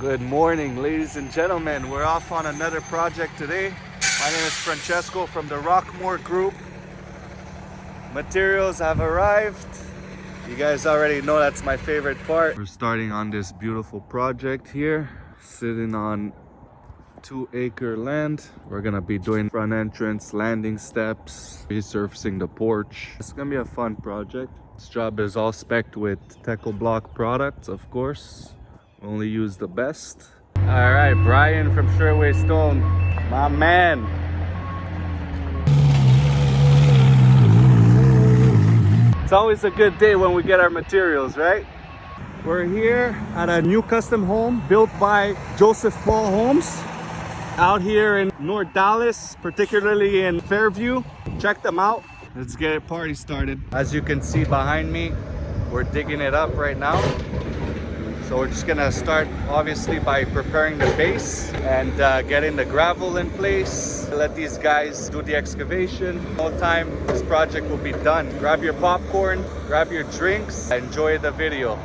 Good morning, ladies and gentlemen. We're off on another project today. My name is Francesco from the Rockmore Group. Materials have arrived. You guys already know that's my favorite part. We're starting on this beautiful project here, sitting on 2-acre land. We're gonna be doing front entrance, landing steps, resurfacing the porch. It's gonna be a fun project. This job is all spec'd with Techo-Bloc products, of course. We only use the best. All right, Brian from Sherway Stone, my man. It's always a good day when we get our materials, right? We're here at a new custom home built by Joseph Paul Homes out here in North Dallas, particularly in Fairview. Check them out. Let's get a party started. As you can see behind me, we're digging it up right now. So we're just gonna start obviously by preparing the base and getting the gravel in place. Let these guys do the excavation. All time this project will be done. Grab your popcorn, grab your drinks, enjoy the video.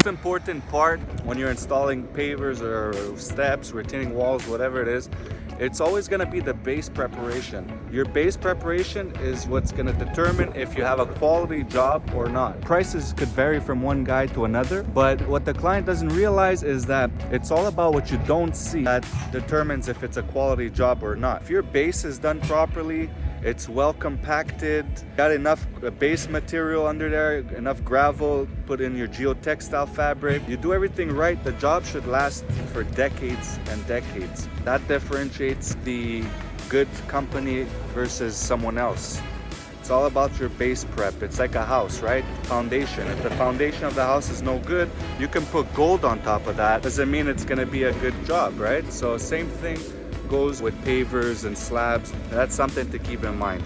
Important part when you're installing pavers or steps, retaining walls, whatever it is, it's always going to be the base preparation. Your base preparation is what's going to determine if you have a quality job or not. Prices could vary from one guy to another, but what the client doesn't realize is that it's all about what you don't see that determines if it's a quality job or not. If your base is done properly, it's well compacted, got enough base material under there, enough gravel, put in your geotextile fabric. You do everything right, the job should last for decades and decades. That differentiates the good company versus someone else. It's all about your base prep. It's like a house, right? Foundation. If the foundation of the house is no good, you can put gold on top of that. Doesn't mean it's gonna be a good job, right? So same thing goes with pavers and slabs. That's something to keep in mind.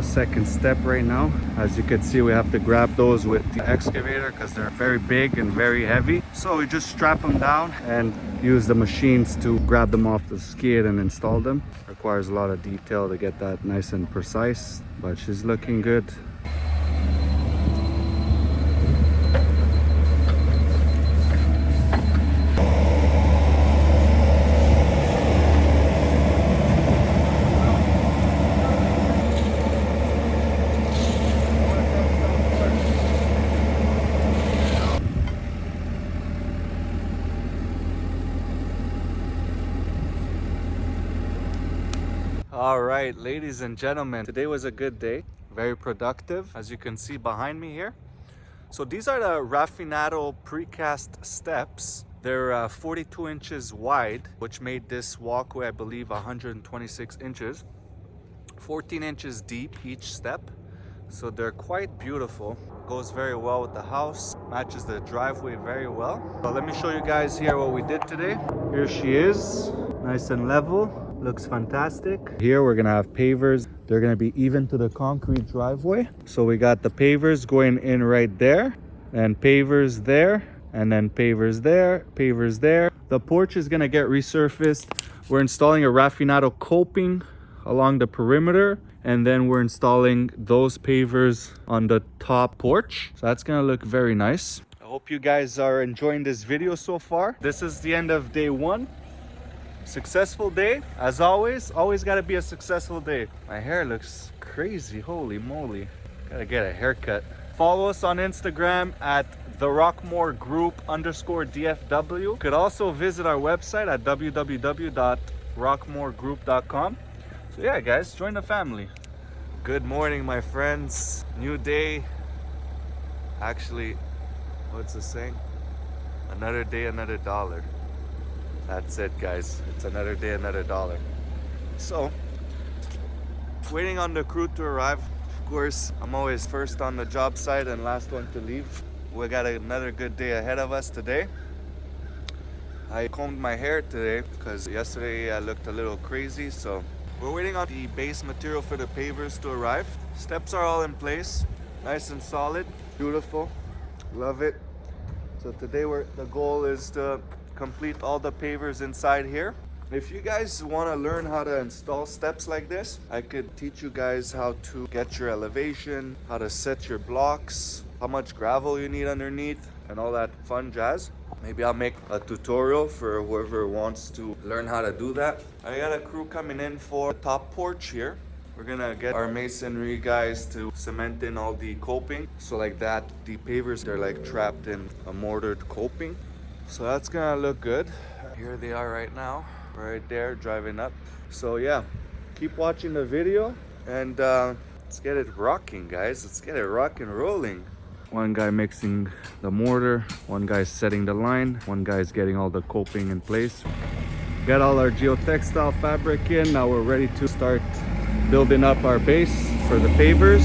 Second step right now. As you can see, we have to grab those with the excavator because they're very big and very heavy. So we just strap them down and use the machines to grab them off the skid and install them. Requires a lot of detail to get that nice and precise, but she's looking good. All right, ladies and gentlemen, today was a good day, very productive, as you can see behind me here. So these are the Raffinado precast steps. They're 42 inches wide, which made this walkway, I believe, 126 inches, 14 inches deep each step. So they're quite beautiful. Goes very well with the house, matches the driveway very well. So let me show you guys here what we did today. Here she is, nice and level. Looks fantastic. Here we're gonna have pavers. They're gonna be even to the concrete driveway. So we got the pavers going in right there, and pavers there, and then pavers there, pavers there. The porch is gonna get resurfaced. We're installing a Raffinado coping along the perimeter, and then we're installing those pavers on the top porch. So that's gonna look very nice. I hope you guys are enjoying this video so far. This is the end of day one. Successful day, as always gotta be a successful day. My hair looks crazy, holy moly. Gotta get a haircut. Follow us on Instagram at therockmoregroup_DFW. You could also visit our website at www.rockmoregroup.com. So yeah, guys, join the family. Good morning, my friends. New day. Actually, what's the saying? Another day, another dollar. That's it, guys. It's another day, another dollar. So Waiting on the crew to arrive. Of course, I'm always first on the job site and last one to leave. We got another good day ahead of us today. I combed my hair today because yesterday I looked a little crazy, so we're waiting on the base material for the pavers to arrive. Steps are all in place, nice and solid, beautiful, love it. So today the goal is to complete all the pavers inside here. If you guys want to learn how to install steps like this, I could teach you guys how to get your elevation, how to set your blocks, how much gravel you need underneath, and all that fun jazz. Maybe I'll make a tutorial for whoever wants to learn how to do that. I got a crew coming in for the top porch here. We're gonna get our masonry guys to cement in all the coping. So like that, the pavers, they're like trapped in a mortared coping. So that's gonna look good. Here they are right now. Right there, driving up. So yeah, keep watching the video and let's get it rocking, guys. Let's get it rock and rolling. One guy mixing the mortar, one guy's setting the line, one guy's getting all the coping in place. Got all our geotextile fabric in. Now we're ready to start building up our base for the pavers.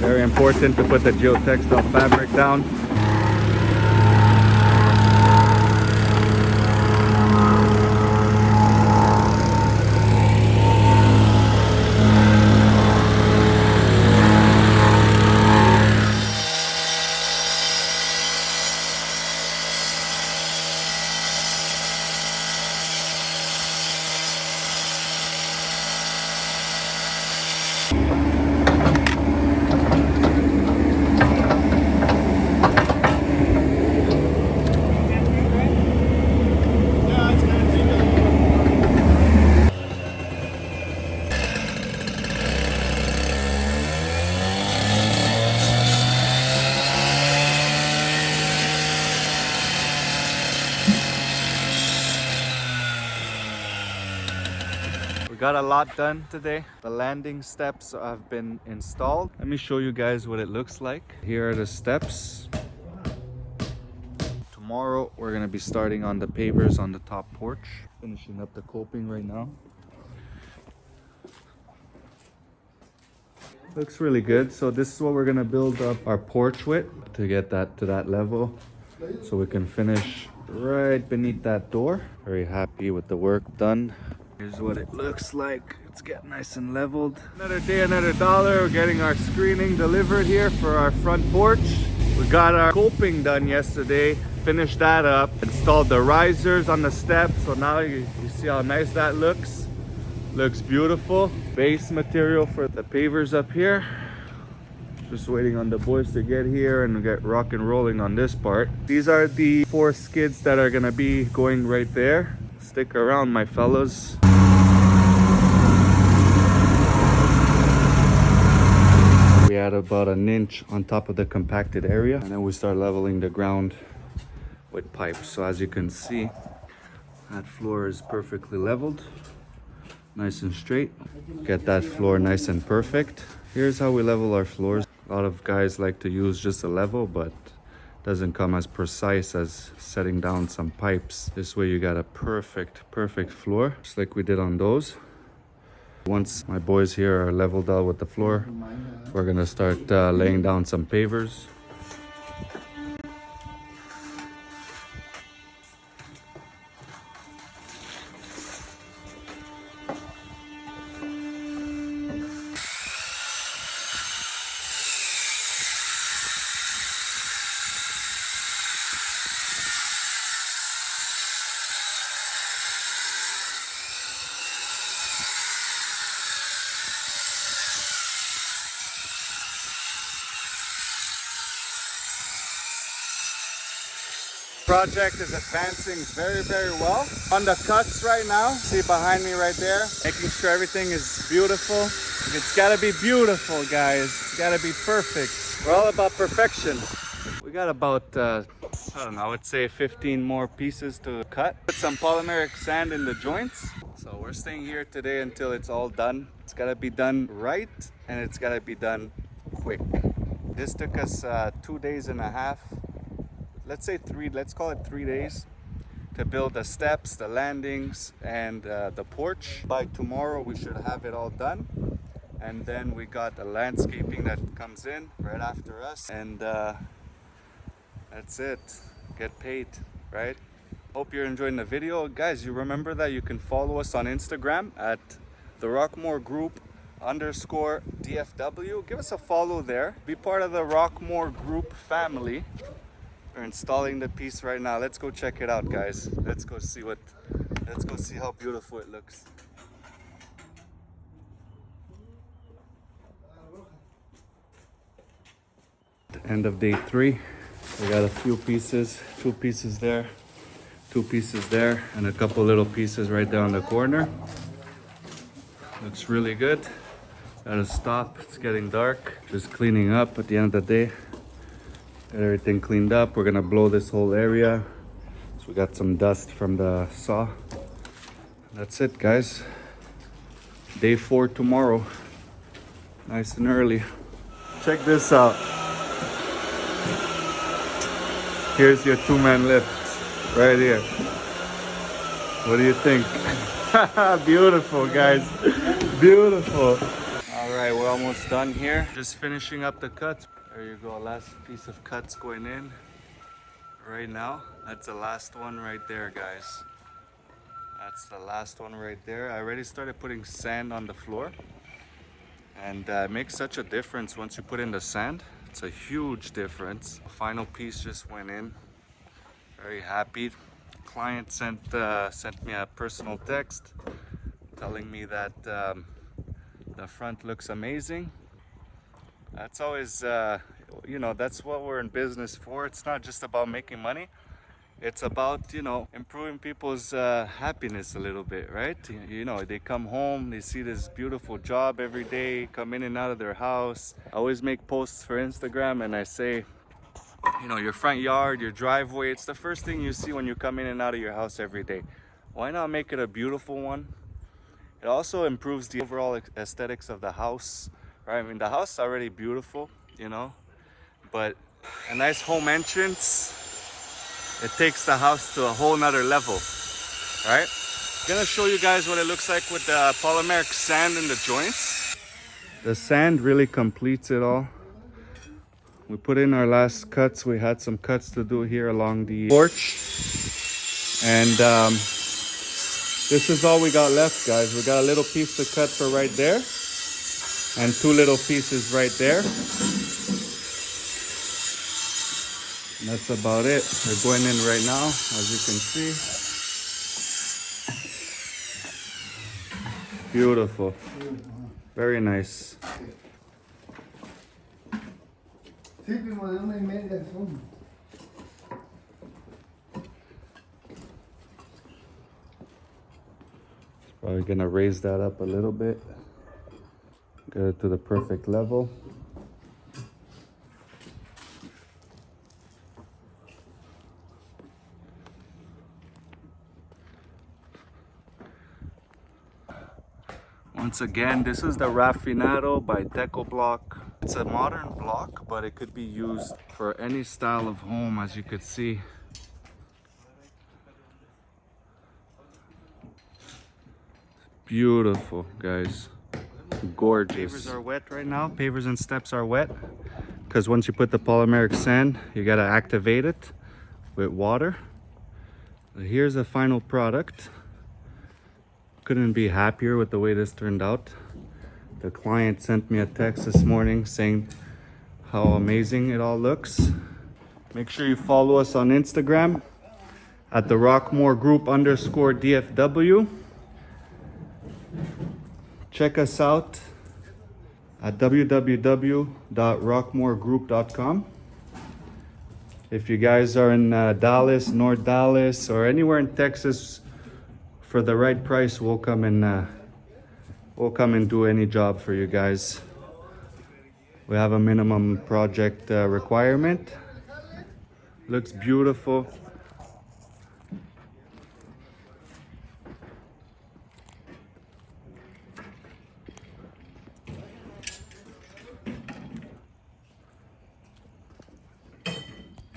Very important to put the geotextile fabric down. Got a lot done today. The landing steps have been installed. Let me show you guys what it looks like. Here are the steps. Tomorrow we're gonna be starting on the pavers on the top porch. Finishing up the coping right now. Looks really good. So this is what we're gonna build up our porch with to get that to that level, so we can finish right beneath that door. Very happy with the work done. Here's what it looks like. It's getting nice and leveled. Another day, another dollar. We're getting our screening delivered here for our front porch. We got our coping done yesterday. Finished that up. Installed the risers on the steps. So now you see how nice that looks. Looks beautiful. Base material for the pavers up here. Just waiting on the boys to get here and get rock and rolling on this part. These are the 4 skids that are gonna be going right there. Stick around, my fellas. We add about an inch on top of the compacted area, and then we start leveling the ground with pipes. So as you can see, that floor is perfectly leveled, nice and straight. Get that floor nice and perfect. Here's how we level our floors. A lot of guys like to use just a level, but doesn't come as precise as setting down some pipes. This way you got a perfect floor, just like we did on those. Once my boys here are leveled out with the floor, we're gonna start laying down some pavers. Project is advancing very well. On the cuts right now, see behind me right there, making sure everything is beautiful. It's gotta be beautiful, guys. It's gotta be perfect. We're all about perfection. We got about, I don't know, I would say 15 more pieces to cut. Put some polymeric sand in the joints. So we're staying here today until it's all done. It's gotta be done right, and it's gotta be done quick. This took us 2.5 days. let's say let's call it 3 days to build the steps, the landings, and the porch. By tomorrow we should have it all done, and then we got the landscaping that comes in right after us, and that's it. Get paid, right? Hope you're enjoying the video. Guys, you remember that you can follow us on Instagram at the Rockmore Group _DFW. Give us a follow there. Be part of the Rockmore Group family. We're installing the piece right now. Let's go check it out, guys. Let's go see how beautiful it looks. End of day 3. We got a few pieces, 2 pieces there, 2 pieces there, and a couple little pieces right there on the corner. Looks really good. Gotta stop, it's getting dark. Just cleaning up at the end of the day. Got everything cleaned up. We're gonna blow this whole area. So we got some dust from the saw. That's it, guys. Day 4 tomorrow. Nice and early. Check this out. Here's your 2-man lift right here. What do you think? Beautiful, guys. Beautiful. All right, we're almost done here. Just finishing up the cuts. There you go, last piece of cuts going in right now. That's the last one right there, guys. That's the last one right there. I already started putting sand on the floor, and it makes such a difference once you put in the sand. It's a huge difference. The final piece just went in. Very happy. Client sent me a personal text telling me that the front looks amazing. That's always, you know, that's what we're in business for. It's not just about making money. It's about, you know, improving people's happiness a little bit, right? You know, they come home, they see this beautiful job every day, come in and out of their house. I always make posts for Instagram and I say, you know, your front yard, your driveway, it's the first thing you see when you come in and out of your house every day. Why not make it a beautiful one? It also improves the overall aesthetics of the house, right? I mean, the house is already beautiful, you know, but a nice home entrance, it takes the house to a whole nother level, right? I'm gonna show you guys what it looks like with the polymeric sand in the joints. The sand really completes it all. We put in our last cuts. We had some cuts to do here along the porch. And this is all we got left, guys. We got a little piece to cut for right there. And 2 little pieces right there. And that's about it. They're going in right now, as you can see. Beautiful. Very nice. Probably gonna raise that up a little bit. Get it to the perfect level. Once again, this is the Raffinado by Techo-Bloc. It's a modern block, but it could be used for any style of home, as you could see. Beautiful, guys. Gorgeous. Pavers are wet right now. Pavers and steps are wet because once you put the polymeric sand, you gotta activate it with water. But here's the final product. Couldn't be happier with the way this turned out. The client sent me a text this morning saying how amazing it all looks. Make sure you follow us on Instagram at the Rockmore Group _DFW. Check us out at www.rockmoregroup.com. If you guys are in Dallas, North Dallas, or anywhere in Texas, for the right price, we'll come and do any job for you guys. We have a minimum project requirement. Looks beautiful.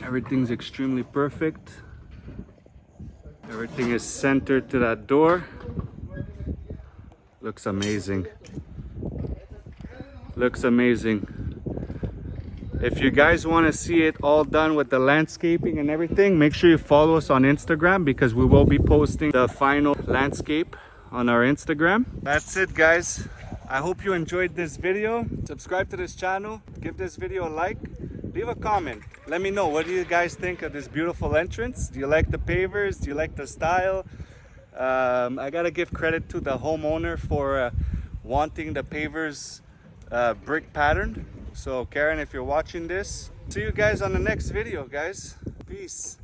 Everything's extremely perfect. Everything is centered to that door. Looks amazing. Looks amazing. If you guys want to see it all done with the landscaping and everything, make sure you follow us on Instagram because we will be posting the final landscape on our Instagram. That's it, guys. I hope you enjoyed this video. Subscribe to this channel, give this video a like, leave a comment. Let me know, what do you guys think of this beautiful entrance? Do you like the pavers? Do you like the style? I gotta give credit to the homeowner for wanting the pavers brick pattern. So Karen, if you're watching this, see you guys on the next video, guys. Peace.